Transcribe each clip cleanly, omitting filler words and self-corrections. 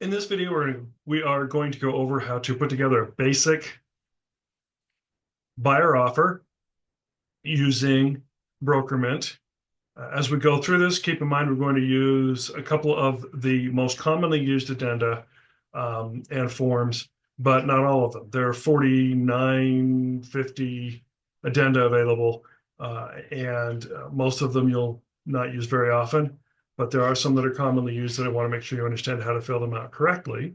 In this video, we are going to go over how to put together a basic buyer offer using Brokermint. As we go through this, keep in mind we're going to use a couple of the most commonly used addenda and forms, but not all of them. There are 49, 50 addenda available, and most of them you'll not use very often, but there are some that are commonly used that I want to make sure you understand how to fill them out correctly.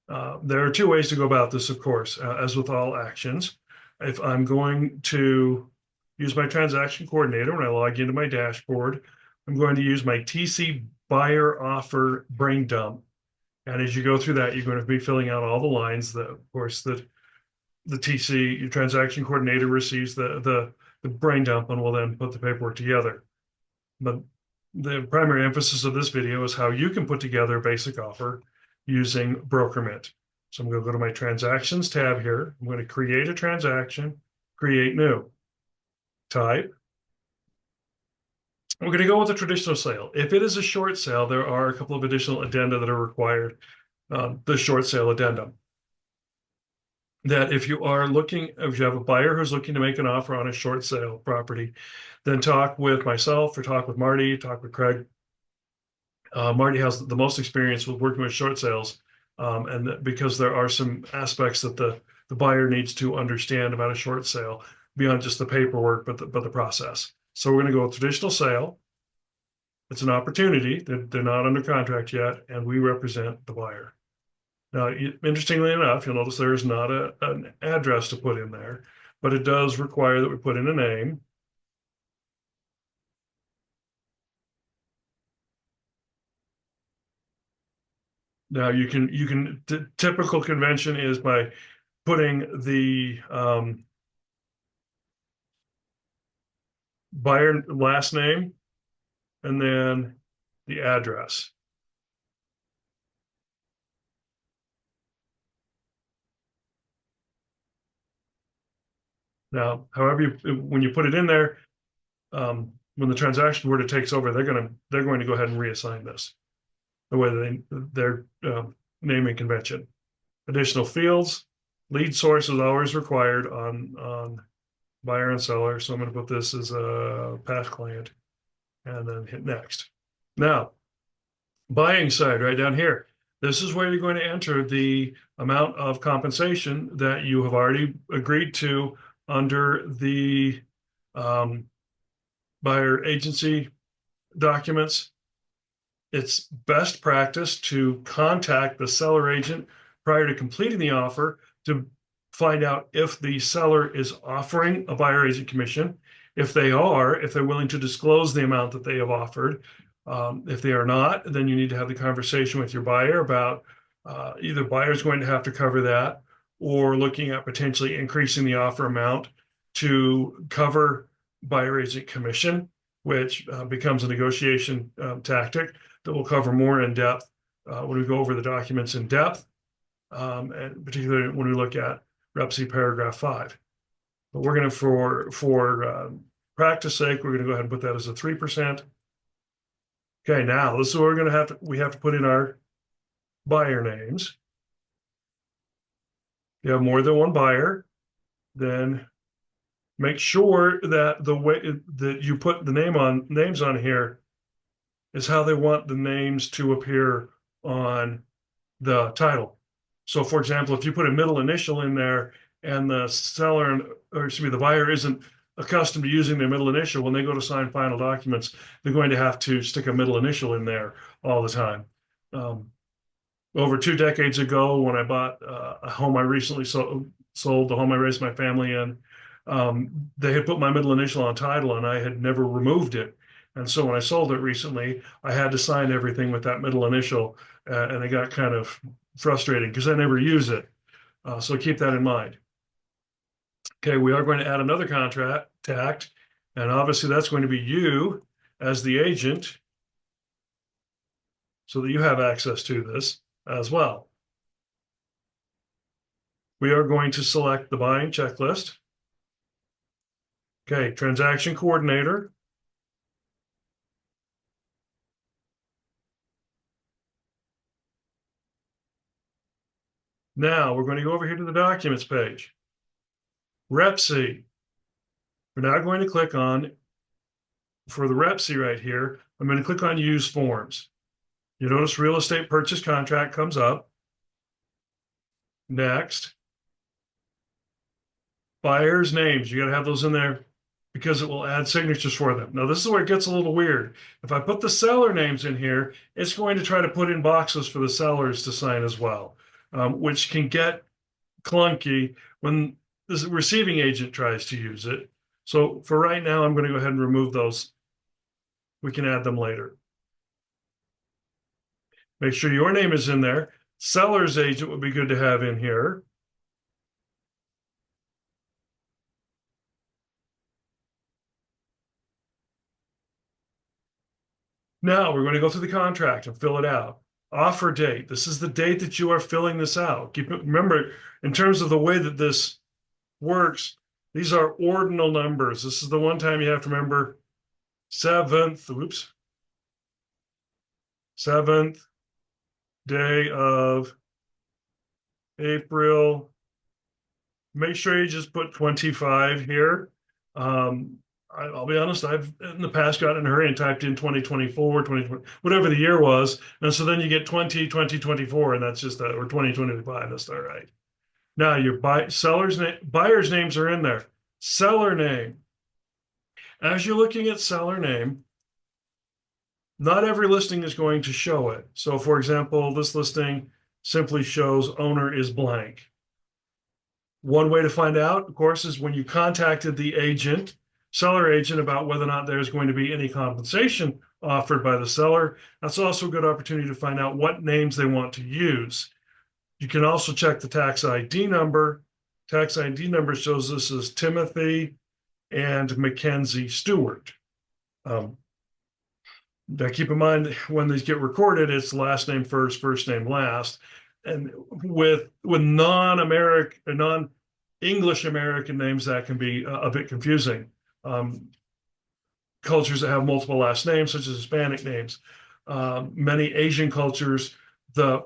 There are two ways to go about this, of course, as with all actions. If I'm going to use my transaction coordinator when I log into my dashboard, I'm going to use my TC buyer offer brain dump. And as you go through that, you're going to be filling out all the lines that, of course, that the TC, your transaction coordinator receives the brain dump and will then put the paperwork together. But the primary emphasis of this video is how you can put together a basic offer using Brokermint. So I'm going to go to my transactions tab here. I'm going to create a transaction, create new, type. We're going to go with a traditional sale. If it is a short sale, there are a couple of additional addenda that are required. The short sale addendum. That if you have a buyer who's looking to make an offer on a short sale property, then talk with myself or talk with Marty, talk with Craig. Marty has the most experience with working with short sales, and because there are some aspects that the buyer needs to understand about a short sale beyond just the paperwork, but the process. So we're going to go with traditional sale. It's an opportunity. They're not under contract yet, and we represent the buyer. Now, interestingly enough, you'll notice there is not an address to put in there, but it does require that we put in a name. Now typical convention is by putting the buyer last name and then the address. Now, however, when you put it in there, when the transaction order takes over, they're going to go ahead and reassign this the way their naming convention. Additional fields, lead source is always required on buyer and seller. So I'm going to put this as a past client and then hit next. Now, buying side right down here. This is where you're going to enter the amount of compensation that you have already agreed to under the buyer agency documents. It's best practice to contact the seller agent prior to completing the offer to find out if the seller is offering a buyer agent commission. If they're willing to disclose the amount that they have offered. If they are not, then you need to have the conversation with your buyer about either buyer's going to have to cover that or looking at potentially increasing the offer amount to cover buyer agent commission, which becomes a negotiation tactic that we'll cover more in depth when we go over the documents in depth, and particularly when we look at Rep C paragraph 5. But we're going to, for practice sake, we're going to go ahead and put that as a 3%. Okay, now this is where we have to put in our buyer names. If you have more than one buyer, then make sure that the way that you put the names on here is how they want the names to appear on the title. So for example, if you put a middle initial in there and the seller, or excuse me, the buyer isn't accustomed to using their middle initial, when they go to sign final documents, they're going to have to stick a middle initial in there all the time. Over 2 decades ago, when I bought a home I recently sold, the home I raised my family in, they had put my middle initial on title and I had never removed it. And so when I sold it recently, I had to sign everything with that middle initial, and it got kind of frustrating because I never use it. So keep that in mind. Okay, we are going to add another contact, and obviously that's going to be you as the agent so that you have access to this as well. We are going to select the buying checklist. Okay, transaction coordinator. Now we're going to go over here to the documents page. RepC. We're now going to click on, for the RepC right here, I'm going to click on use forms. You notice real estate purchase contract comes up. Next. Buyers' names. You got to have those in there because it will add signatures for them. Now, this is where it gets a little weird. If I put the seller names in here, it's going to try to put in boxes for the sellers to sign as well, which can get clunky when the receiving agent tries to use it. So for right now, I'm going to go ahead and remove those. We can add them later. Make sure your name is in there. Seller's agent would be good to have in here. Now we're going to go through the contract and fill it out. Offer date. This is the date that you are filling this out. Remember, in terms of the way that this works, these are ordinal numbers. This is the one time you have to remember 7th day of April. Make sure you just put 25 here. I'll be honest, I've in the past gotten in a hurry and typed in 2024, 2020, whatever the year was. And so then you get 2024, and that's just that, or 2025, that's not right. Now your buyer's names are in there. Seller name. As you're looking at seller name, not every listing is going to show it. So for example, this listing simply shows owner is blank. One way to find out, of course, is when you contacted the seller agent, about whether or not there's going to be any compensation offered by the seller. That's also a good opportunity to find out what names they want to use. You can also check the tax ID number. Tax ID number shows this as Timothy and Mackenzie Stewart. Now keep in mind when these get recorded, it's last name first, first name last. And with non-English American names, that can be a bit confusing. Cultures that have multiple last names, such as Hispanic names. Many Asian cultures, the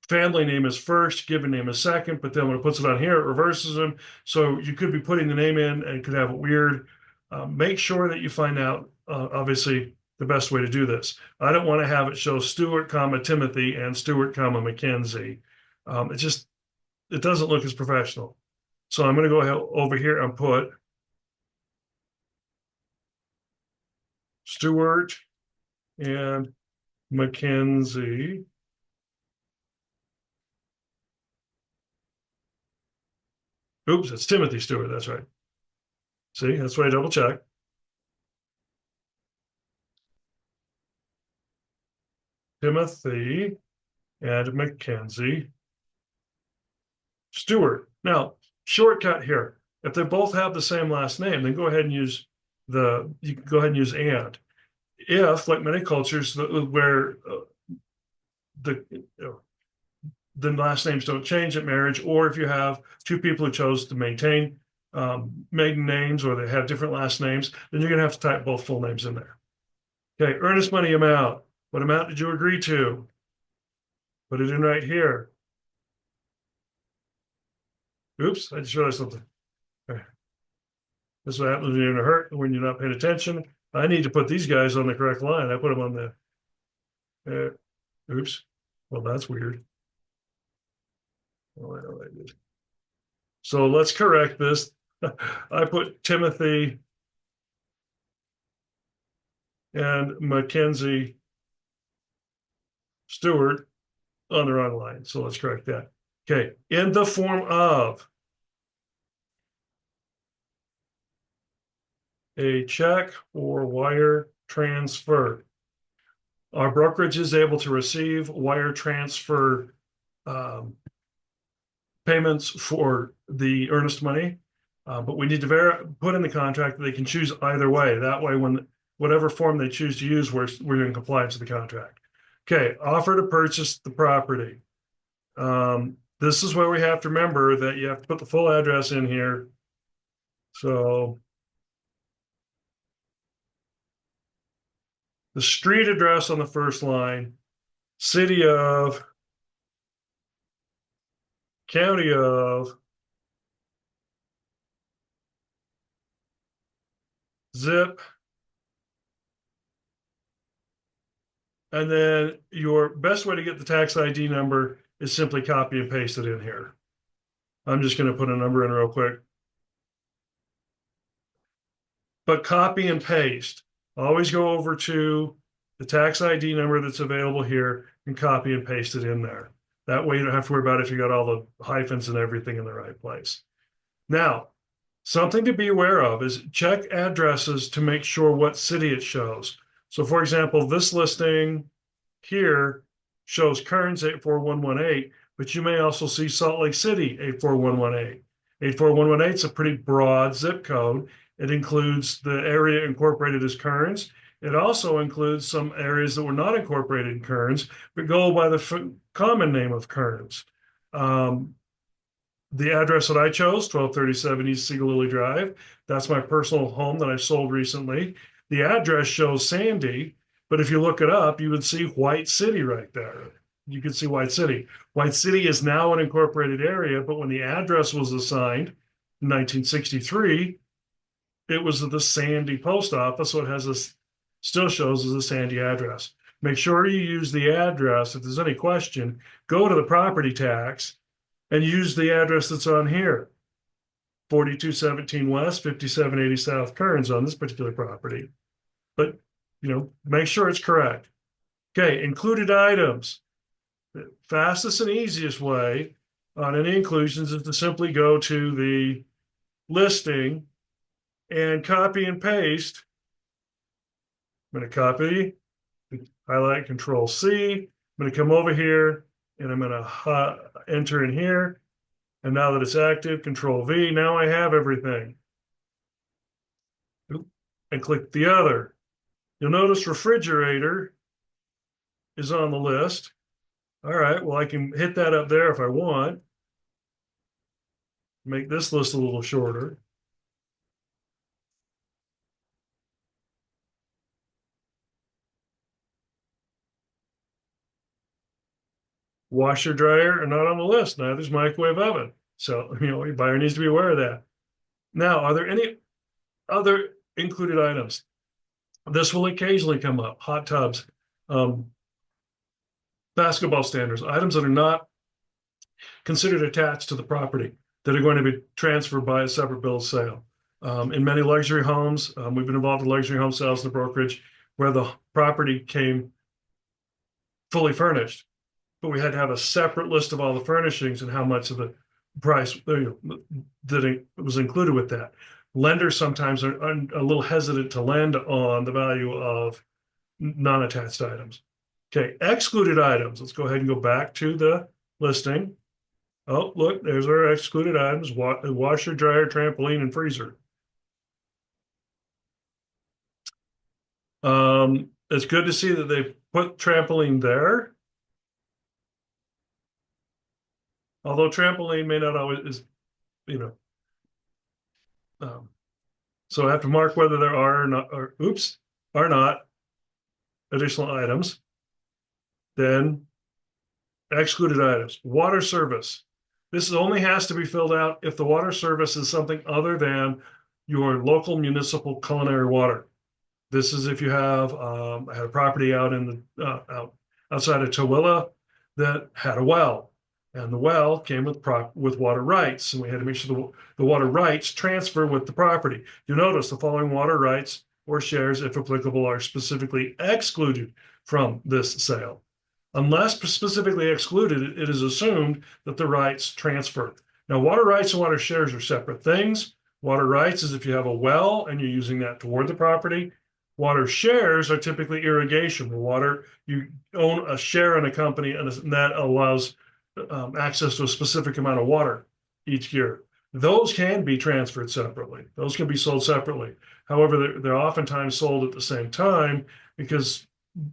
family name is first, given name is second, but then when it puts it on here, it reverses them. So you could be putting the name in and it could have it weird. Make sure that you find out, obviously, the best way to do this. I don't want to have it show Stewart, Timothy and Stewart, Mackenzie. It doesn't look as professional. So I'm going to go ahead over here and put Stewart and Mackenzie. Oops, it's Timothy Stewart. That's right. See, that's why I double check. Timothy and Mackenzie Stewart. Now, shortcut here. If they both have the same last name, then go ahead and use you can go ahead and use and. If, like many cultures where the last names don't change at marriage, or if you have two people who chose to maintain maiden names or they have different last names, then you're going to have to type both full names in there. Okay, earnest money amount. What amount did you agree to? Put it in right here. Oops, I just realized something. Okay. This is what happens when you're in a hurt, when you're not paying attention. I need to put these guys on the correct line. I put them on the, oops. Well, that's weird. Oh, I know I did. So let's correct this. I put Timothy and Mackenzie Stewart on the wrong line. So let's correct that. Okay, in the form of a check or wire transfer. Our brokerage is able to receive wire transfer payments for the earnest money, but we need to put in the contract that they can choose either way. That way, when whatever form they choose to use, we're in compliance with the contract. Okay, offer to purchase the property. This is where we have to remember that you have to put the full address in here. So the street address on the first line, city of county of, zip, and then your best way to get the tax ID number is simply copy and paste it in here. I'm just going to put a number in real quick. But copy and paste. Always go over to the tax ID number that's available here and copy and paste it in there. That way you don't have to worry about if you got all the hyphens and everything in the right place. Now, something to be aware of is check addresses to make sure what city it shows. So for example, this listing here shows Kearns 84118, but you may also see Salt Lake City 84118. 84118 is a pretty broad zip code. It includes the area incorporated as Kearns. It also includes some areas that were not incorporated in Kearns, but go by the common name of Kearns. The address that I chose, 1237 East Siegel Lily Drive, that's my personal home that I sold recently. The address shows Sandy, but if you look it up, you would see White City right there. You can see White City. White City is now an incorporated area, but when the address was assigned in 1963, it was the Sandy post office, so it has this, still shows as a Sandy address. Make sure you use the address. If there's any question, go to the property tax and use the address that's on here. 4217 West, 5780 South Kearns on this particular property. But, make sure it's correct. Okay, included items. The fastest and easiest way on any inclusions is to simply go to the listing and copy and paste. I'm going to copy, highlight, Control C. I'm going to come over here and I'm going to enter in here. And now that it's active, Control V, now I have everything. And click the other. You'll notice refrigerator is on the list. All right, well, I can hit that up there if I want. Make this list a little shorter. Washer, dryer are not on the list. Neither is microwave oven. So, your buyer needs to be aware of that. Now, are there any other included items? This will occasionally come up. Hot tubs, basketball standards, items that are not considered attached to the property that are going to be transferred by a separate bill of sale. In many luxury homes, we've been involved in luxury home sales in the brokerage where the property came fully furnished, but we had to have a separate list of all the furnishings and how much of the price that it was included with that. Lenders sometimes are a little hesitant to lend on the value of non-attached items. Okay, excluded items. Let's go ahead and go back to the listing. Oh, look, there's our excluded items, washer, dryer, trampoline, and freezer. It's good to see that they put trampoline there. Although trampoline may not always is, so I have to mark whether there are or not, are not additional items. Then excluded items, water service. This only has to be filled out if the water service is something other than your local municipal culinary water. This is if you have, I had a property out in the outside of Tooele that had a well, and the well came with water rights, and we had to make sure the water rights transfer with the property. You notice the following water rights or shares, if applicable, are specifically excluded from this sale. Unless specifically excluded, it is assumed that the rights transfer. Now, water rights and water shares are separate things. Water rights is if you have a well and you're using that toward the property. Water shares are typically irrigation. The water, you own a share in a company, and that allows access to a specific amount of water each year. Those can be transferred separately. Those can be sold separately. However, they're oftentimes sold at the same time because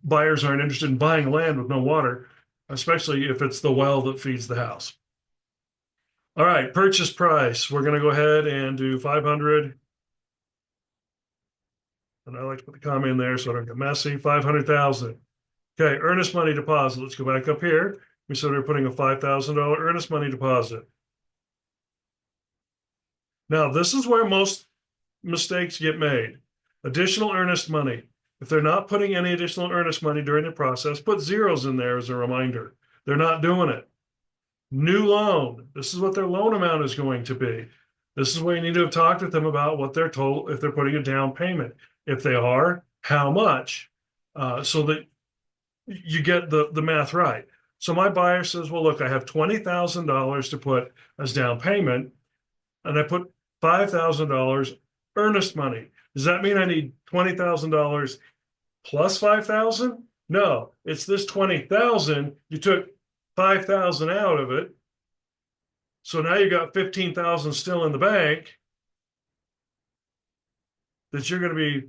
buyers aren't interested in buying land with no water, especially if it's the well that feeds the house. All right, purchase price. We're going to go ahead and do 500. And I like to put the comma in there so I don't get messy. 500,000. Okay, earnest money deposit. Let's go back up here. We said we were putting a $5,000 earnest money deposit. Now, this is where most mistakes get made. Additional earnest money. If they're not putting any additional earnest money during the process, put zeros in there as a reminder. They're not doing it. New loan. This is what their loan amount is going to be. This is where you need to have talked with them about what they're told, if they're putting a down payment. If they are, how much, so that you get the math right. So my buyer says, well, look, I have $20,000 to put as down payment, and I put $5,000 earnest money. Does that mean I need $20,000 plus 5,000? No, it's this 20,000. You took 5,000 out of it. So now you got 15,000 still in the bank that you're going to be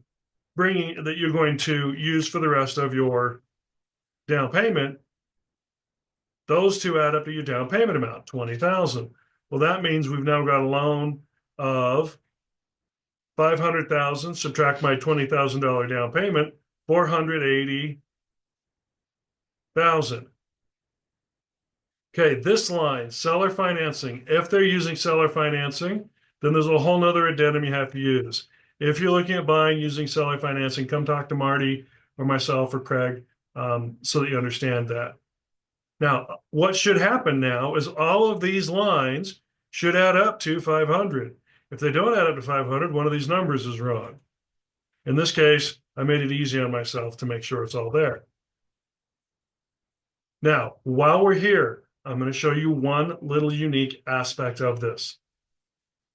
bringing, that you're going to use for the rest of your down payment. Those two add up to your down payment amount, 20,000. Well, that means we've now got a loan of 500,000, subtract my $20,000 down payment, 480,000. Okay, this line, seller financing. If they're using seller financing, then there's a whole nother addendum you have to use. If you're looking at buying using seller financing, come talk to Marty or myself or Craig, so that you understand that. Now, what should happen now is all of these lines should add up to 500. If they don't add up to 500, one of these numbers is wrong. In this case, I made it easy on myself to make sure it's all there. Now, while we're here, I'm going to show you one little unique aspect of this.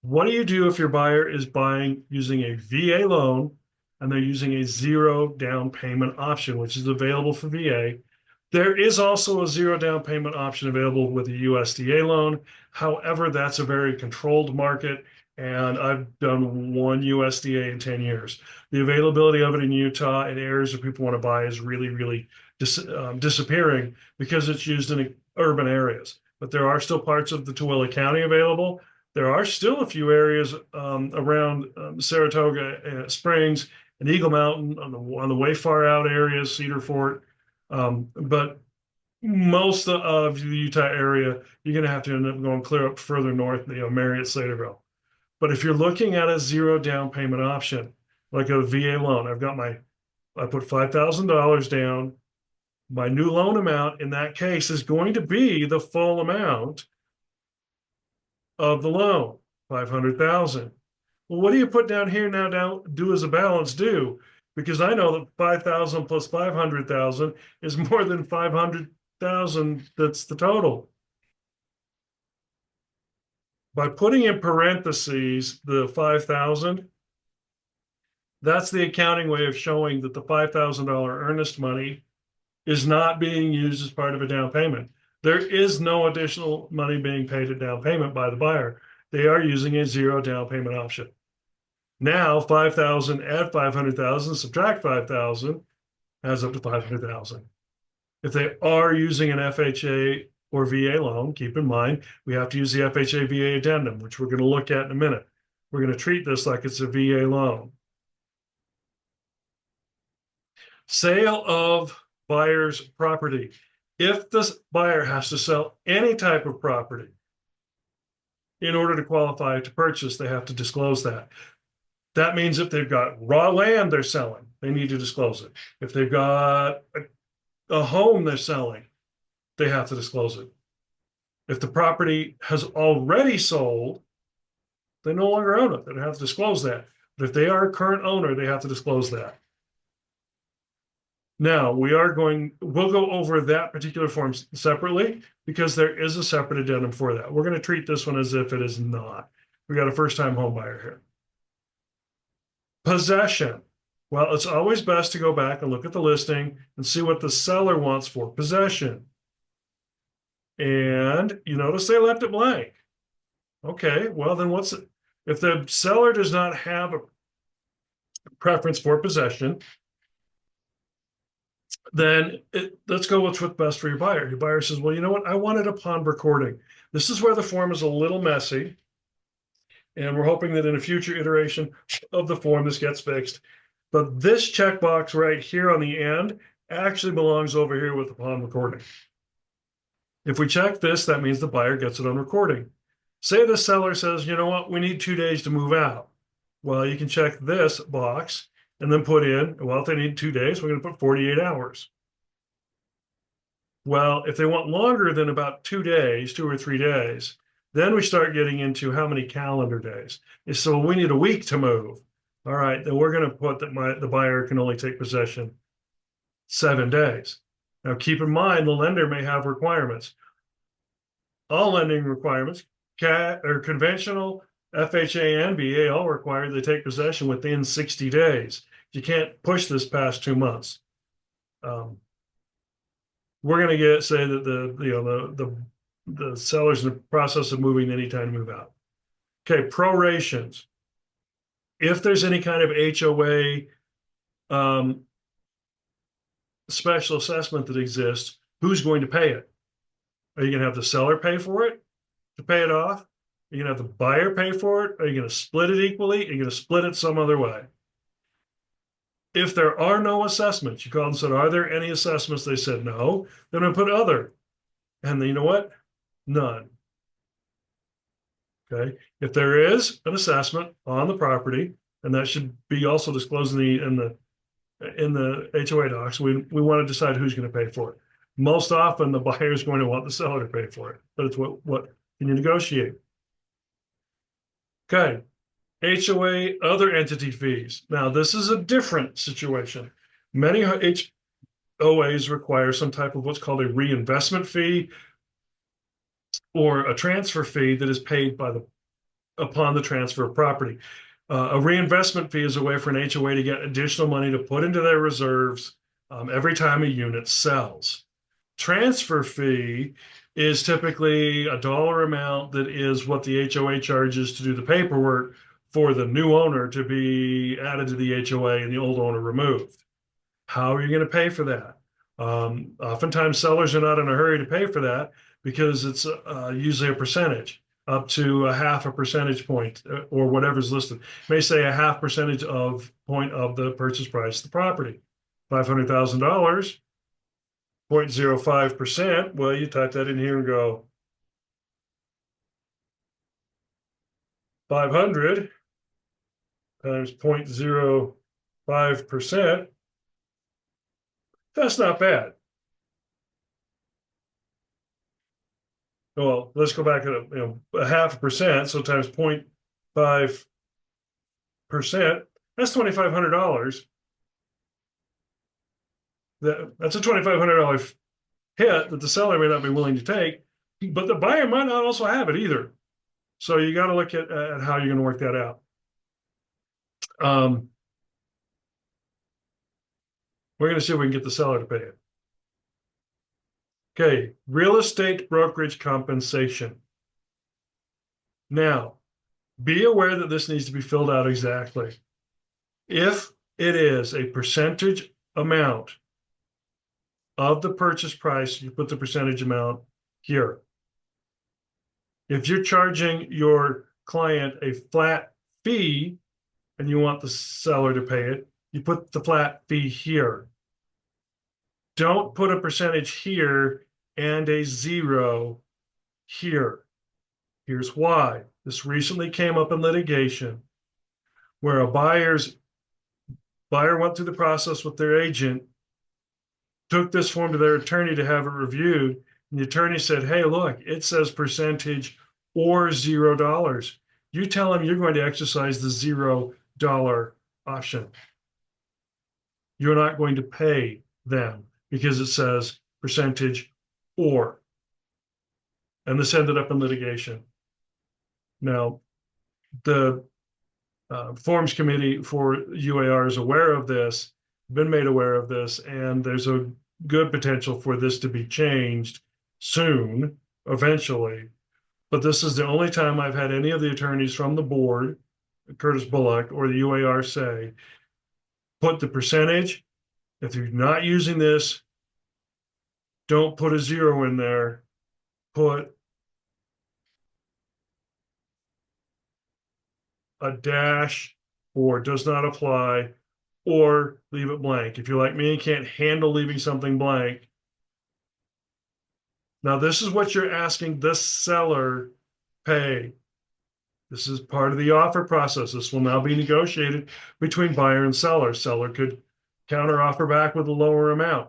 What do you do if your buyer is buying using a VA loan and they're using a zero down payment option, which is available for VA? There is also a zero down payment option available with a USDA loan. However, that's a very controlled market, and I've done one USDA in 10 years. The availability of it in Utah and areas where people want to buy is really, really disappearing because it's used in urban areas. But there are still parts of the Tooele County available. There are still a few areas around Saratoga Springs and Eagle Mountain on the way far out areas, Cedar Fort. But most of the Utah area, you're going to have to end up going clear up further north, Marriott, Slaterville. But if you're looking at a zero down payment option, like a VA loan, I put $5,000 down. My new loan amount in that case is going to be the full amount of the loan, 500,000. Well, what do you put down here now do as a balance due? Because I know that 5,000 plus 500,000 is more than 500,000. That's the total. By putting in parentheses the 5,000, that's the accounting way of showing that the $5,000 earnest money is not being used as part of a down payment. There is no additional money being paid at down payment by the buyer. They are using a zero down payment option. Now 5,000 add 500,000, subtract 5,000, adds up to 500,000. If they are using an FHA or VA loan, keep in mind, we have to use the FHA VA addendum, which we're going to look at in a minute. We're going to treat this like it's a VA loan. Sale of buyer's property. If this buyer has to sell any type of property in order to qualify to purchase, they have to disclose that. That means if they've got raw land they're selling, they need to disclose it. If they've got a home they're selling, they have to disclose it. If the property has already sold, they no longer own it. They don't have to disclose that. But if they are a current owner, they have to disclose that. Now, we'll go over that particular form separately because there is a separate addendum for that. We're going to treat this one as if it is not. We got a first-time home buyer here. Possession. Well, it's always best to go back and look at the listing and see what the seller wants for possession. And you notice they left it blank. Okay, well then if the seller does not have a preference for possession, then let's go with what's best for your buyer. Your buyer says, well, you know what? I want it upon recording. This is where the form is a little messy. And we're hoping that in a future iteration of the form, this gets fixed. But this checkbox right here on the end actually belongs over here with upon recording. If we check this, that means the buyer gets it on recording. Say the seller says, you know what, we need 2 days to move out. Well, you can check this box and then put in, well, if they need 2 days, we're going to put 48 hours. Well, if they want longer than about 2 days, 2 or 3 days, then we start getting into how many calendar days. So we need a week to move. All right, then we're going to put that the buyer can only take possession 7 days. Now, keep in mind, the lender may have requirements. All lending requirements, or conventional, FHA and VA, all require they take possession within 60 days. You can't push this past 2 months. We're going to say that the seller's in the process of moving, anytime to move out. Okay, prorations. If there's any kind of HOA special assessment that exists, who's going to pay it? Are you going to have the seller pay for it to pay it off? Are you going to have the buyer pay for it? Are you going to split it equally? Are you going to split it some other way? If there are no assessments, you called and said, are there any assessments? They said no. Then I put other. And then you know what? None. Okay. If there is an assessment on the property, and that should be also disclosed in the HOA docs, we want to decide who's going to pay for it. Most often, the buyer is going to want the seller to pay for it, but it's what can you negotiate? Okay. HOA other entity fees. Now, this is a different situation. Many HOAs require some type of what's called a reinvestment fee or a transfer fee that is paid upon the transfer of property. A reinvestment fee is a way for an HOA to get additional money to put into their reserves every time a unit sells. Transfer fee is typically a dollar amount that is what the HOA charges to do the paperwork for the new owner to be added to the HOA and the old owner removed. How are you going to pay for that? Oftentimes, sellers are not in a hurry to pay for that because it's usually a percentage, up to a half a percentage point or whatever's listed. It may say a half percentage of point of the purchase price of the property. $500,000, 0.05%. Well, you type that in here and go 500 times 0.05%. That's not bad. Well, let's go back to a half a percent, so times 0.5%. That's $2,500. That's a $2,500 hit that the seller may not be willing to take, but the buyer might not also have it either. So you got to look at how you're going to work that out. We're going to see if we can get the seller to pay it. Okay, real estate brokerage compensation. Now, be aware that this needs to be filled out exactly. If it is a percentage amount of the purchase price, you put the percentage amount here. If you're charging your client a flat fee and you want the seller to pay it, you put the flat fee here. Don't put a percentage here and a zero here. Here's why. This recently came up in litigation where a buyer went through the process with their agent, took this form to their attorney to have it reviewed, and the attorney said, hey, look, it says percentage or $0. You tell them you're going to exercise the $0 option. You're not going to pay them because it says percentage or. And this ended up in litigation. Now, the forms committee for UAR is aware of this, been made aware of this, and there's a good potential for this to be changed soon, eventually. But this is the only time I've had any of the attorneys from the board, Curtis Bullock, or the UAR say, put the percentage. If you're not using this, don't put a zero in there. Put a dash or does not apply, or leave it blank. If you're like me and can't handle leaving something blank, Now, this is what you're asking the seller pay. This is part of the offer process. This will now be negotiated between buyer and seller. Seller could counter offer back with a lower amount.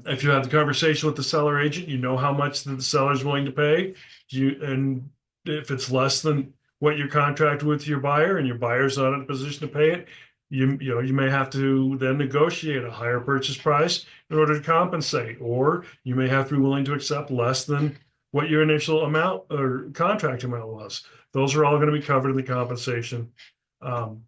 If you have the conversation with the seller agent, you know how much the seller is willing to pay. And if it's less than what you contract with your buyer and your buyer's not in a position to pay it, you may have to then negotiate a higher purchase price in order to compensate, or you may have to be willing to accept less than what your initial amount or contract amount was. Those are all going to be covered in the compensation um,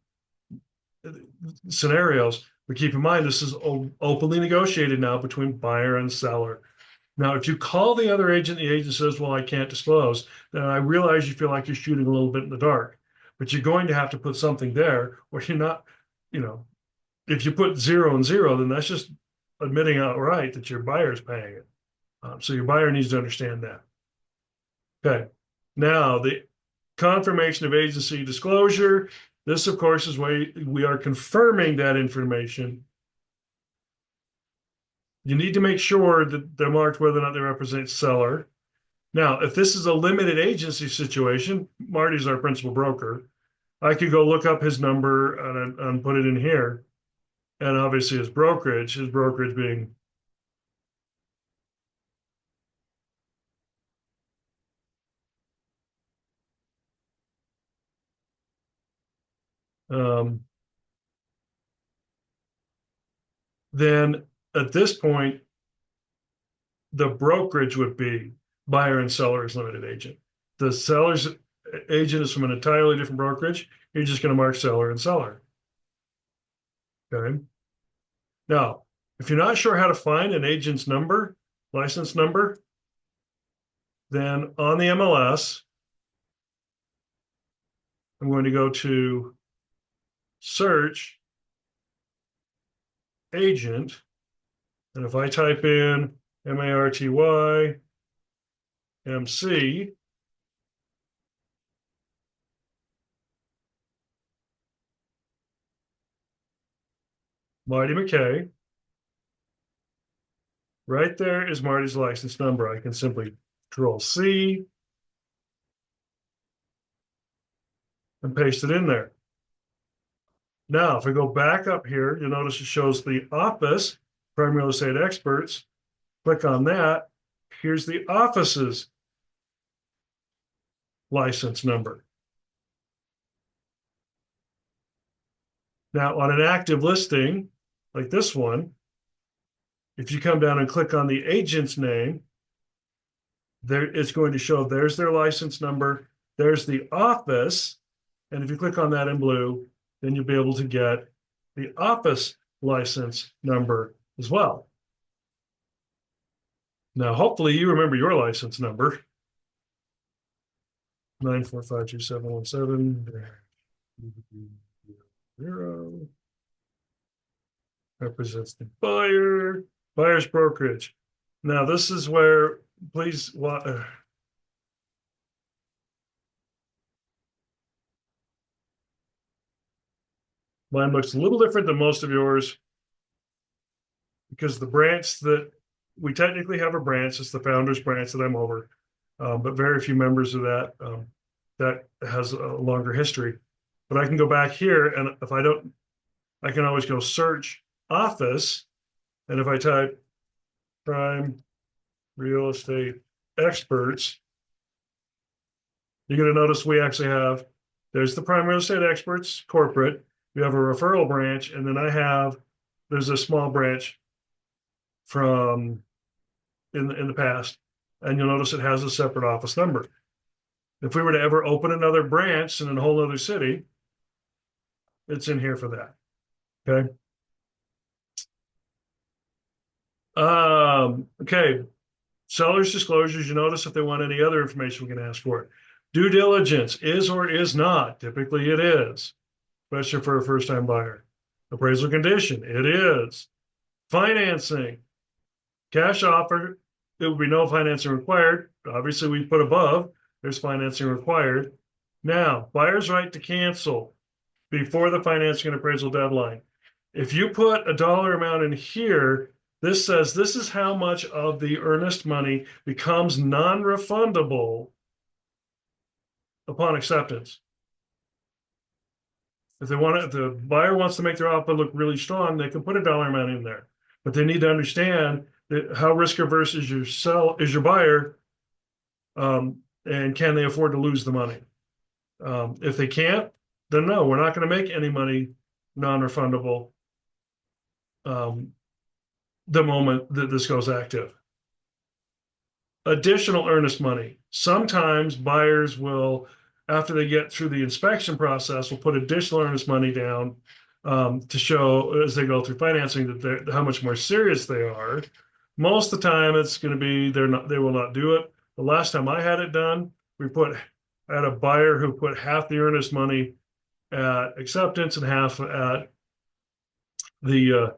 scenarios. But keep in mind, this is openly negotiated now between buyer and seller. Now, if you call the other agent, the agent says, well, I can't disclose, then I realize you feel like you're shooting a little bit in the dark. But you're going to have to put something there, or you're not, you know, if you put 0 and 0, then that's just admitting outright that your buyer is paying it. So your buyer needs to understand that. Okay. Now, the confirmation of agency disclosure. This, of course, is where we are confirming that information. You need to make sure that they're marked whether or not they represent seller. Now, if this is a limited agency situation, Marty's our principal broker. I could go look up his number and put it in here. And obviously his brokerage being um, then at this point, the brokerage would be buyer and seller's limited agent. The seller's agent is from an entirely different brokerage. You're just going to mark seller and seller. Okay. Now, if you're not sure how to find an agent's number, license number, then on the MLS, I'm going to go to search agent. And if I type in MARTY MC, Marty McKay, right there is Marty's license number. I can simply Control C and paste it in there. Now, if I go back up here, you'll notice it shows the office, Prime Real Estate Experts. Click on that. Here's the office's license number. Now, on an active listing like this one, if you come down and click on the agent's name, there it's going to show there's their license number, there's the office, and if you click on that in blue, then you'll be able to get the office license number as well. Now, hopefully you remember your license number. 9452717 0 represents the buyer's brokerage. Now, this is where, please, mine looks a little different than most of yours because the branch that we technically have a branch, it's the founder's branch that I'm over, but very few members of that that has a longer history. But I can go back here, and if I don't, I can always go search office, and if I type Prime Real Estate Experts, you're going to notice we actually have, there's the Prime Real Estate Experts corporate, we have a referral branch, and then there's a small branch from in the past, and you'll notice it has a separate office number. If we were to ever open another branch in a whole other city, it's in here for that. Okay. Okay. Seller's disclosures, you notice if they want any other information, we can ask for it. Due diligence is or is not. Typically it is, especially for a first-time buyer. Appraisal condition, it is. Financing, cash offer, there will be no financing required. Obviously, we put above, there's financing required. Now, buyer's right to cancel before the financing and appraisal deadline. If you put a dollar amount in here, This says this is how much of the earnest money becomes non-refundable upon acceptance. If the buyer wants to make their offer look really strong, they can put a dollar amount in there. But they need to understand that how risk averse is your buyer, and can they afford to lose the money? If they can't, then no, we're not going to make any money non-refundable um, the moment that this goes active. Additional earnest money. Sometimes buyers will, after they get through the inspection process, will put additional earnest money down to show as they go through financing that how much more serious they are. Most of the time, it's going to be they will not do it. The last time I had it done, I had a buyer who put half the earnest money at acceptance and half at the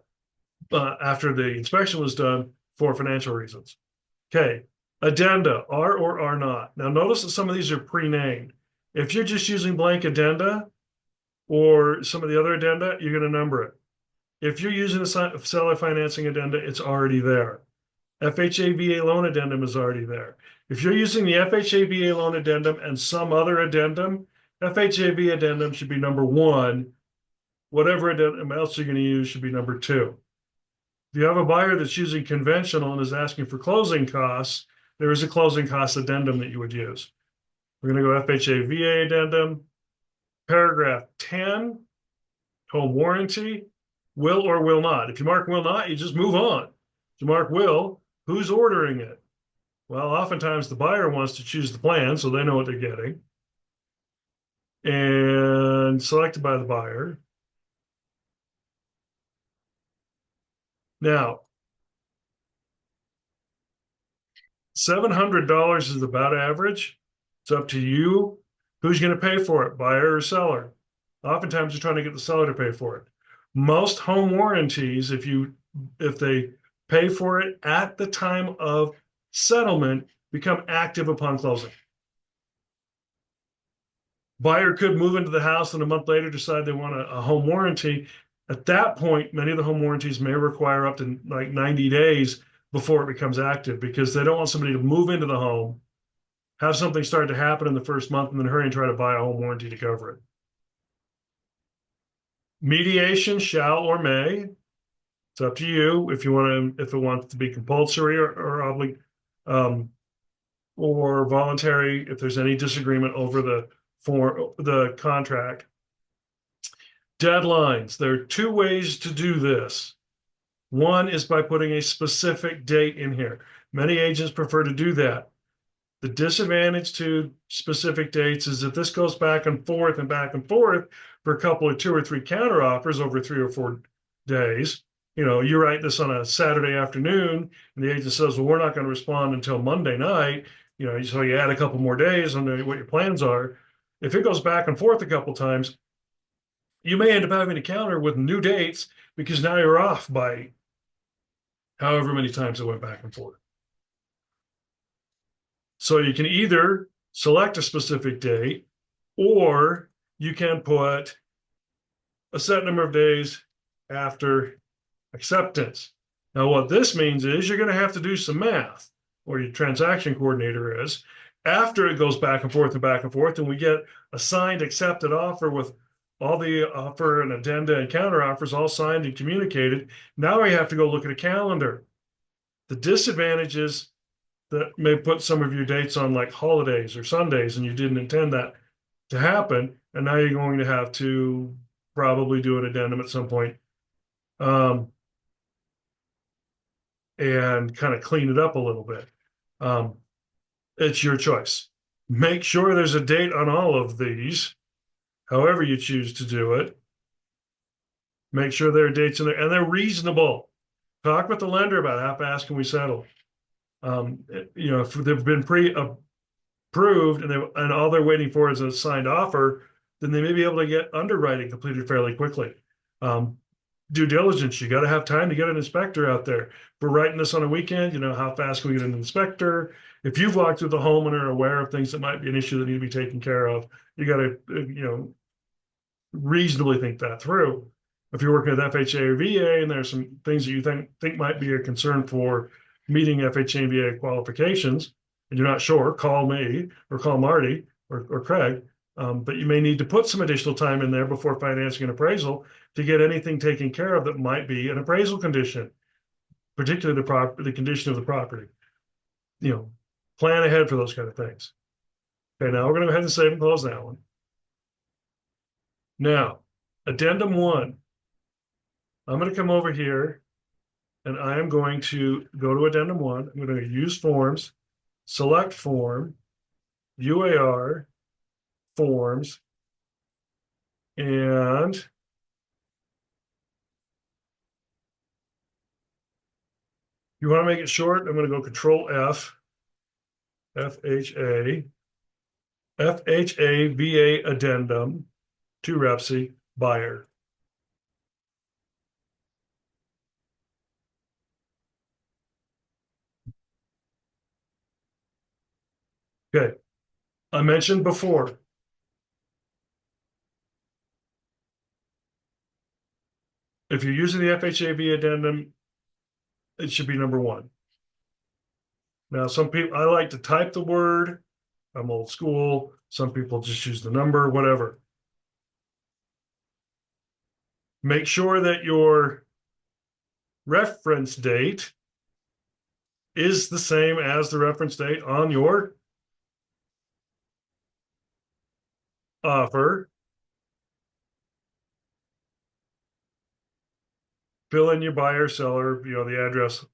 after the inspection was done for financial reasons. Okay, addenda are or are not. Now notice that some of these are pre-named. If you're just using blank addenda or some of the other addenda, you're going to number it. If you're using the seller financing addenda, it's already there. FHA VA loan addendum is already there. If you're using the FHA VA loan addendum and some other addendum, FHA VA addendum should be number one. Whatever addendum else you're going to use should be number two. If you have a buyer that's using conventional and is asking for closing costs, there is a closing cost addendum that you would use. We're going to go FHA VA addendum. Paragraph 10, home warranty, will or will not. If you mark will not, you just move on. If you mark will, who's ordering it? Well, oftentimes the buyer wants to choose the plan so they know what they're getting. And selected by the buyer. Now, $700 is about average. It's up to you who's going to pay for it, buyer or seller. Oftentimes you're trying to get the seller to pay for it. Most home warranties, if they pay for it at the time of settlement, become active upon closing. Buyer could move into the house and a month later decide they want a home warranty. At that point, many of the home warranties may require up to like 90 days before it becomes active because they don't want somebody to move into the home, have something start to happen in the first month, and then hurry and try to buy a home warranty to cover it. Mediation shall or may. It's up to you if it wants to be compulsory or voluntary. If there's any disagreement over the contract. Deadlines. There are two ways to do this. One is by putting a specific date in here. Many agents prefer to do that. The disadvantage to specific dates is that this goes back and forth for a couple of 2 or 3 counter offers over 3 or 4 days. You write this on a Saturday afternoon, and the agent says, well, we're not going to respond until Monday night. So you add a couple more days on what your plans are. If it goes back and forth a couple times, you may end up having to counter with new dates because now you're off by however many times it went back and forth. So you can either select a specific date or you can put a set number of days after acceptance. Now, what this means is you're going to have to do some math, or your transaction coordinator is, after it goes back and forth, and we get a signed accepted offer with all the offer and addenda and counter offers all signed and communicated. Now we have to go look at a calendar. The disadvantage is that may put some of your dates on like holidays or Sundays, and you didn't intend that to happen. And now you're going to have to probably do an addendum at some point and kind of clean it up a little bit. It's your choice. Make sure there's a date on all of these, however you choose to do it. Make sure there are dates in there and they're reasonable. Talk with the lender about how fast can we settle. If they've been pre-approved and all they're waiting for is a signed offer, then they may be able to get underwriting completed fairly quickly. Due diligence, you got to have time to get an inspector out there. If we're writing this on a weekend, how fast can we get an inspector? If you've walked through the home and are aware of things that might be an issue that need to be taken care of, you got to, reasonably think that through. If you're working with FHA or VA and there's some things that you think might be a concern for meeting FHA and VA qualifications, and you're not sure, call me or call Marty or Craig. But you may need to put some additional time in there before financing an appraisal to get anything taken care of that might be an appraisal condition, particularly the condition of the property. You know, plan ahead for those kind of things. Okay, now we're going to go ahead and save and close that one. Now, addendum 1. I'm going to come over here and I am going to go to addendum 1. I'm going to use forms, select form, UAR, forms, and you want to make it short, I'm going to go Control F, FHA, FHA VA addendum to REPSI buyer. Okay, I mentioned before, if you're using the FHA VA addendum, it should be number 1. Now, some people, I like to type the word. I'm old school. Some people just use the number, whatever. Make sure that your reference date is the same as the reference date on your offer. Fill in your buyer, seller, the address,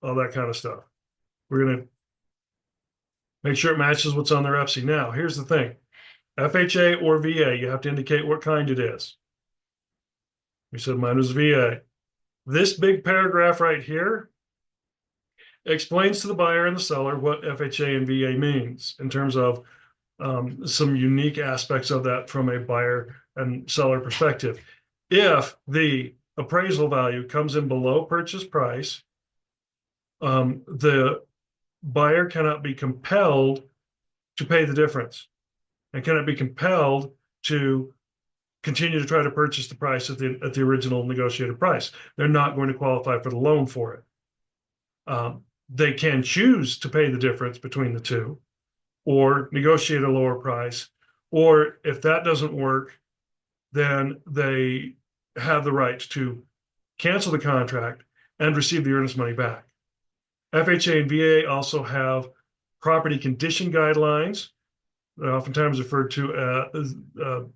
all that kind of stuff. We're going to make sure it matches what's on the REPSI. Now, here's the thing. FHA or VA, you have to indicate what kind it is. We said mine was VA. This big paragraph right here explains to the buyer and the seller what FHA and VA means in terms of some unique aspects of that from a buyer and seller perspective. If the appraisal value comes in below purchase price, the buyer cannot be compelled to pay the difference and cannot be compelled to continue to try to purchase the price at the original negotiated price. They're not going to qualify for the loan for it. They can choose to pay the difference between the two or negotiate a lower price. Or if that doesn't work, then they have the right to cancel the contract and receive the earnest money back. FHA and VA also have property condition guidelines, oftentimes referred to as the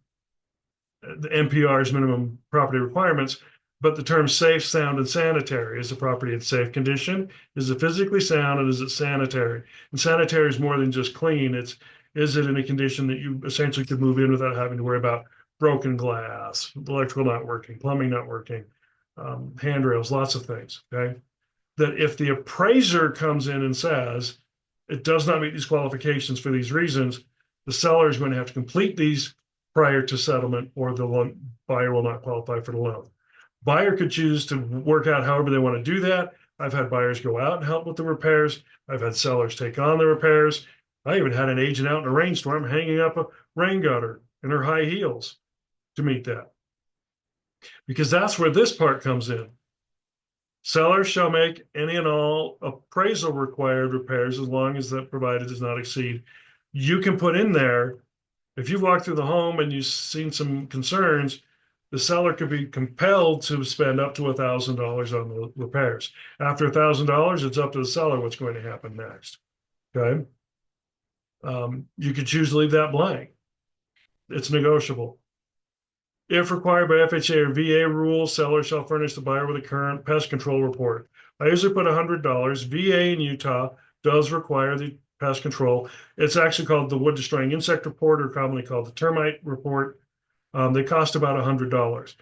MPR's minimum property requirements, but the term safe, sound, and sanitary. Is the property in safe condition? Is it physically sound, and is it sanitary? And sanitary is more than just clean. Is it in a condition that you essentially could move in without having to worry about broken glass, electrical not working, plumbing not working, handrails, lots of things, okay? That if the appraiser comes in and says, it does not meet these qualifications for these reasons, the seller is going to have to complete these prior to settlement, or the buyer will not qualify for the loan. Buyer could choose to work out however they want to do that. I've had buyers go out and help with the repairs. I've had sellers take on the repairs. I even had an agent out in a rainstorm hanging up a rain gutter in her high heels to meet that. Because that's where this part comes in. Seller shall make any and all appraisal required repairs as long as that provided does not exceed. You can put in there, if you've walked through the home and you've seen some concerns, the seller could be compelled to spend up to $1,000 on the repairs. After $1,000, it's up to the seller what's going to happen next. Okay. You could choose to leave that blank. It's negotiable. If required by FHA or VA rules, seller shall furnish the buyer with a current pest control report. I usually put $100. VA in Utah does require the pest control. It's actually called the wood destroying insect report, or commonly called the termite report. They cost about $100.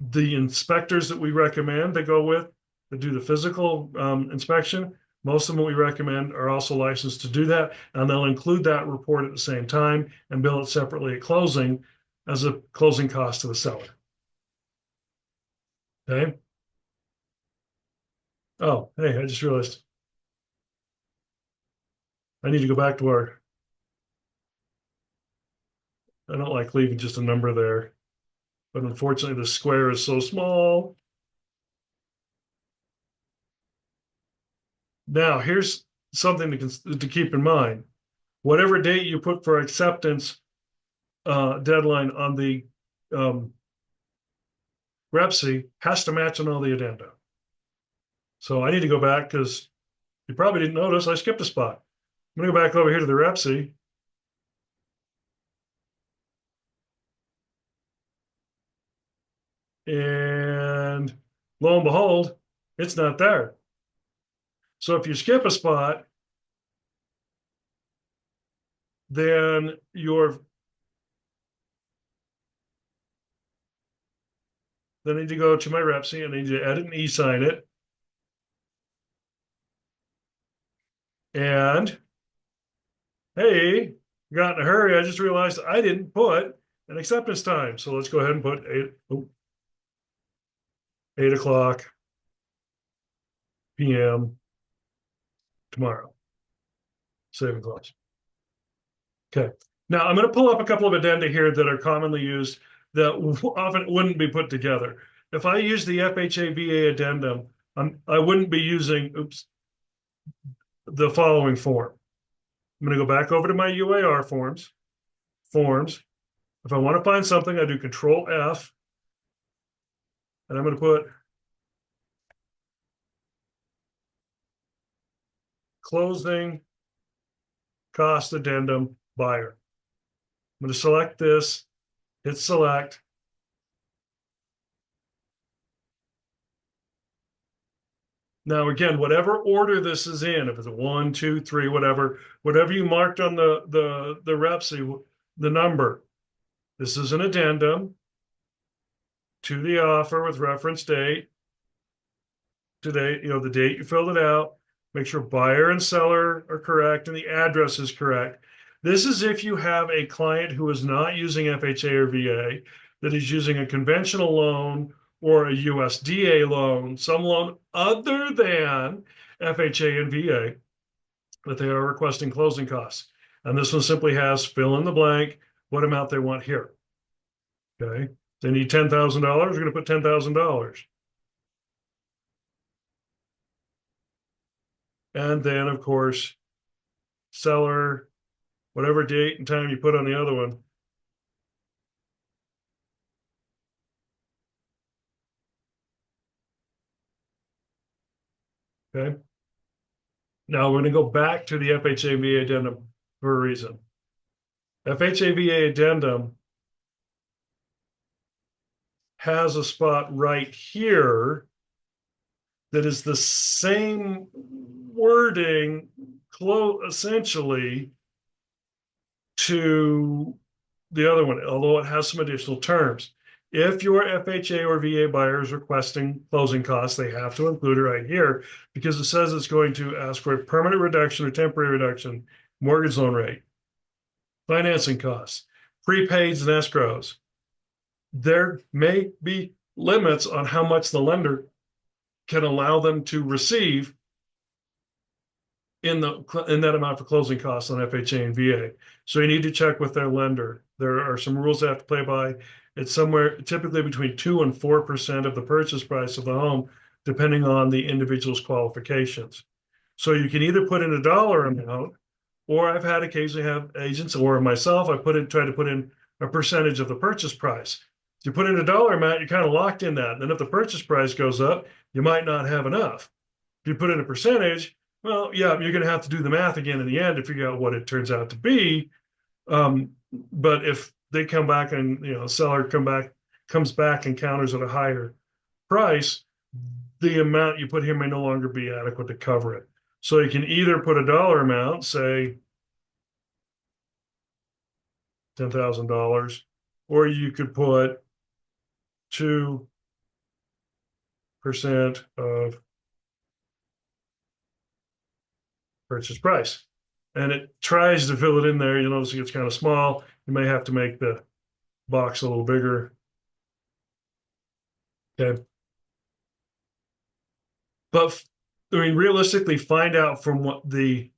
The inspectors that we recommend they go with that do the physical inspection, most of them we recommend are also licensed to do that, and they'll include that report at the same time and bill it separately at closing as a closing cost to the seller. Okay. Oh, hey, I just realized I need to go back to I don't like leaving just a number there, but unfortunately the square is so small. Now, here's something to keep in mind. Whatever date you put for acceptance deadline on the um, REPSI has to match on all the addenda. So I need to go back because you probably didn't notice I skipped a spot. I'm going to go back over here to the REPSI. And lo and behold, it's not there. So if you skip a spot, then then I need to go to my REPSI and I need to edit and e-sign it. And hey, got in a hurry. I just realized I didn't put an acceptance time. So let's go ahead and put 8 o'clock p.m. tomorrow. Save and close. Okay. Now I'm going to pull up a couple of addenda here that are commonly used that often wouldn't be put together. If I use the FHA VA addendum, I wouldn't be using, the following form. I'm going to go back over to my UAR forms. If I want to find something, I do Control F, and I'm going to put closing cost addendum buyer. I'm going to select this, hit select. Now, again, whatever order this is in, if it's a 1, 2, 3, whatever you marked on the REPSI, the number, this is an addendum to the offer with reference date, today, the date you filled it out. Make sure buyer and seller are correct and the address is correct. This is if you have a client who is not using FHA or VA, that is using a conventional loan or a USDA loan, some loan other than FHA and VA, that they are requesting closing costs. And this one simply has fill in the blank, what amount they want here. Okay. They need $10,000. We're going to put $10,000. And then, of course, seller, whatever date and time you put on the other one. Okay. Now we're going to go back to the FHA VA addendum for a reason. FHA VA addendum has a spot right here that is the same wording, essentially, to the other one, although it has some additional terms. If your FHA or VA buyer is requesting closing costs, they have to include it right here because it says it's going to ask for a permanent reduction or temporary reduction, mortgage loan rate, financing costs, prepaids and escrows. There may be limits on how much the lender can allow them to receive in that amount for closing costs on FHA and VA. So you need to check with their lender. There are some rules they have to play by. It's somewhere typically between 2 and 4% of the purchase price of the home, depending on the individual's qualifications. So you can either put in a dollar amount, or I've had occasionally have agents or myself, try to put in a percentage of the purchase price. If you put in a dollar amount, you're kind of locked in that. And then if the purchase price goes up, you might not have enough. If you put in a percentage, well, yeah, you're going to have to do the math again in the end to figure out what it turns out to be. But if they come back and seller comes back and counters at a higher price, the amount you put here may no longer be adequate to cover it. So you can either put a dollar amount, say $10,000, or you could put 2% of purchase price. And it tries to fill it in there. You'll notice it gets kind of small. You may have to make the box a little bigger. Okay. But realistically, find out from what the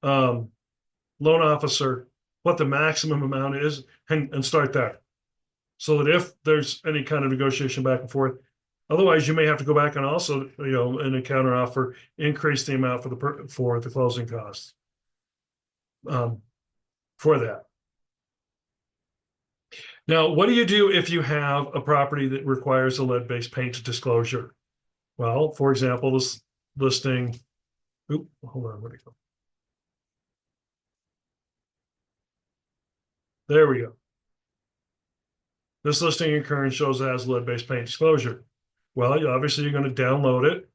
loan officer what the maximum amount is and start there. so that if there's any kind of negotiation back and forth, otherwise you may have to go back and also, in a counter offer, increase the amount for the closing costs um, for that. Now, what do you do if you have a property that requires a lead-based paint disclosure? Well, for example, this listing, hold on, where'd it go? There we go. This listing in current shows it has lead-based paint disclosure. Well, obviously you're going to download it.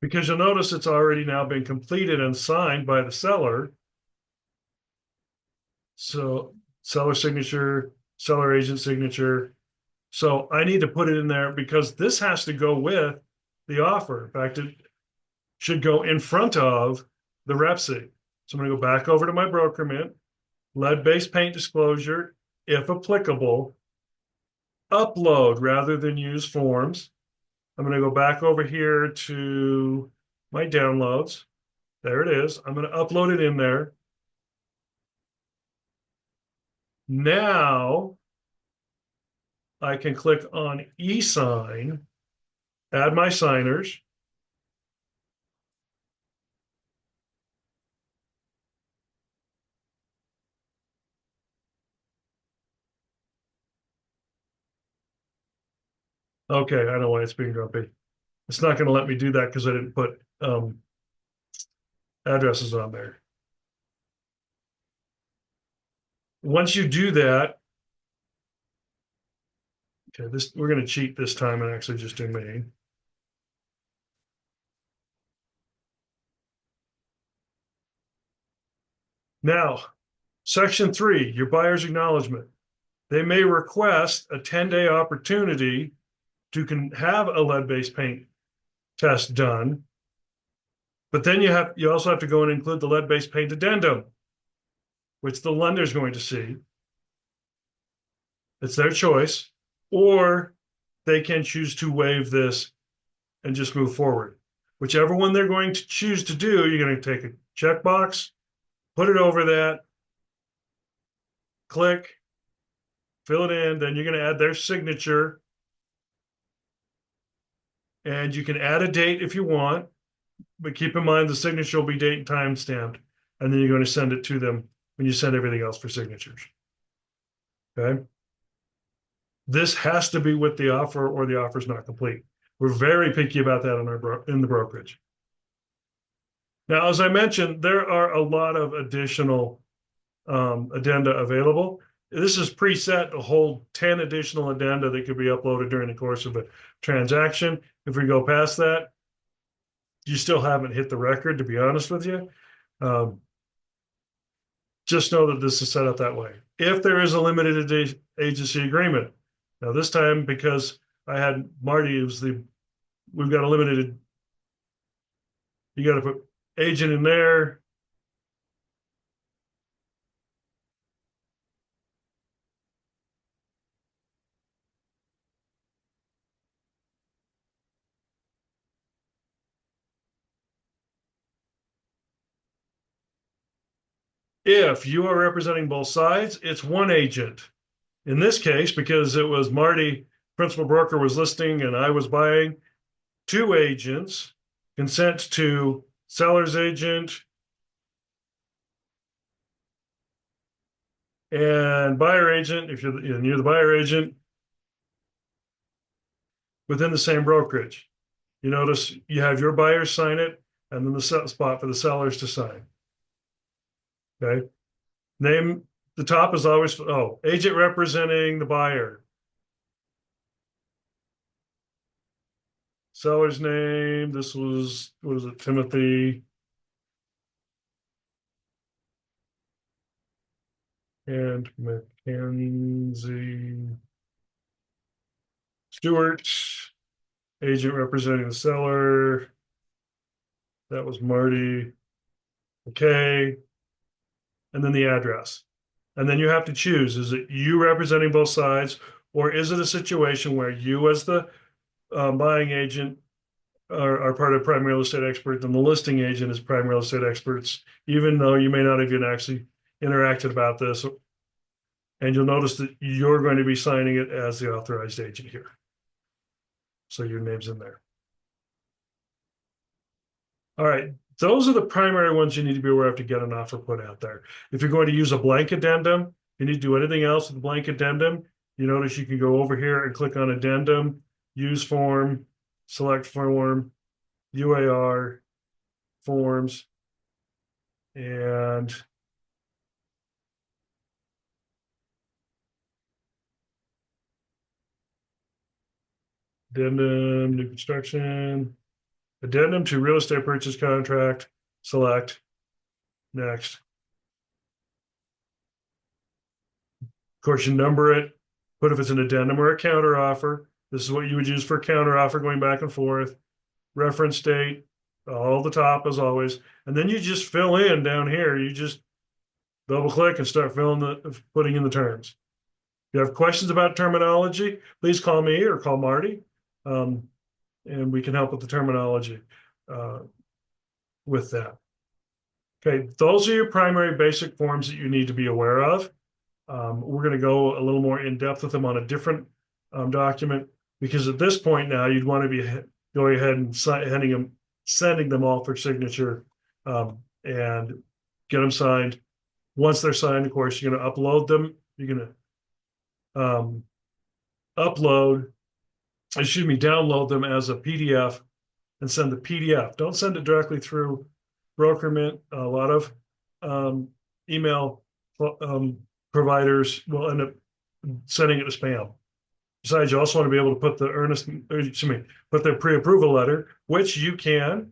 Because you'll notice it's already now been completed and signed by the seller. So seller signature, seller agent signature. So I need to put it in there because this has to go with the offer. In fact, it should go in front of the rep sheet. So I'm going to go back over to my Brokermint, lead-based paint disclosure, if applicable, upload rather than use forms. I'm going to go back over here to my downloads. There it is. I'm going to upload it in there. Now I can click on e-sign, add my signers. Okay, I know why it's being grumpy. It's not going to let me do that because I didn't put addresses on there. Once you do that, okay, we're going to cheat this time and actually just do main. Now, section 3, your buyer's acknowledgement. They may request a 10-day opportunity to have a lead-based paint test done, but then you also have to go and include the lead-based paint addendum, which the lender is going to see. It's their choice, or they can choose to waive this and just move forward. Whichever one they're going to choose to do, you're going to take a checkbox, put it over that, click, fill it in, then you're going to add their signature. And you can add a date if you want, but keep in mind the signature will be date and time stamped. And then you're going to send it to them when you send everything else for signatures. Okay. This has to be with the offer or the offer is not complete. We're very picky about that in the brokerage. Now, as I mentioned, there are a lot of additional addenda available. This is preset to hold 10 additional addenda that could be uploaded during the course of a transaction. If we go past that, you still haven't hit the record, to be honest with you. Just know that this is set up that way. If there is a limited agency agreement, now this time because I had Marty, we've got a limited, you got to put agent in there. If you are representing both sides, it's one agent. In this case, because it was Marty, principal broker, was listing and I was buying, two agents, consent to seller's agent and buyer agent, if you're the buyer agent, within the same brokerage. You notice you have your buyers sign it and then the spot for the sellers to sign. Okay. Name, the top is always, agent representing the buyer. Seller's name, this was, what is it, Timothy and Mackenzie Stewart, agent representing the seller. That was Marty. Okay. and then the address. And then you have to choose, is it you representing both sides, or is it a situation where you as the buying agent are part of prime real estate expert and the listing agent is prime real estate experts, even though you may not have even actually interacted about this. And you'll notice that you're going to be signing it as the authorized agent here. So your name's in there. All right. Those are the primary ones you need to be aware of to get an offer put out there. If you're going to use a blank addendum, you need to do anything else with the blank addendum. You notice you can go over here and click on addendum, use form, select form, UAR, forms, and addendum, new construction, addendum to real estate purchase contract, select, next. Of course, you number it, put if it's an addendum or a counter offer. This is what you would use for a counter offer going back and forth. Reference date, all the top as always. And then you just fill in down here. You just double click and start putting in the terms. If you have questions about terminology, please call me or call Marty. And we can help with the terminology with that. Okay, those are your primary basic forms that you need to be aware of. We're going to go a little more in depth with them on a different document, because at this point now you'd want to be going ahead and sending them all for signature and get them signed. Once they're signed, of course, you're going to upload them. You're going to download them as a PDF and send the PDF. Don't send it directly through Brokermint. A lot of email providers will end up sending it to spam. Besides, you also want to be able to put put the pre-approval letter, which you can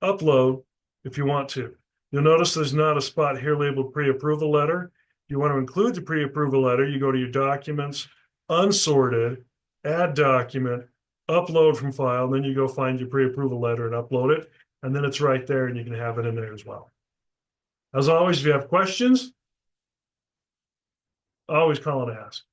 upload if you want to. You'll notice there's not a spot here labeled pre-approval letter. If you want to include the pre-approval letter, you go to your documents, unsorted, add document, upload from file, and then you go find your pre-approval letter and upload it. And then it's right there and you can have it in there as well. As always, if you have questions, always call and ask.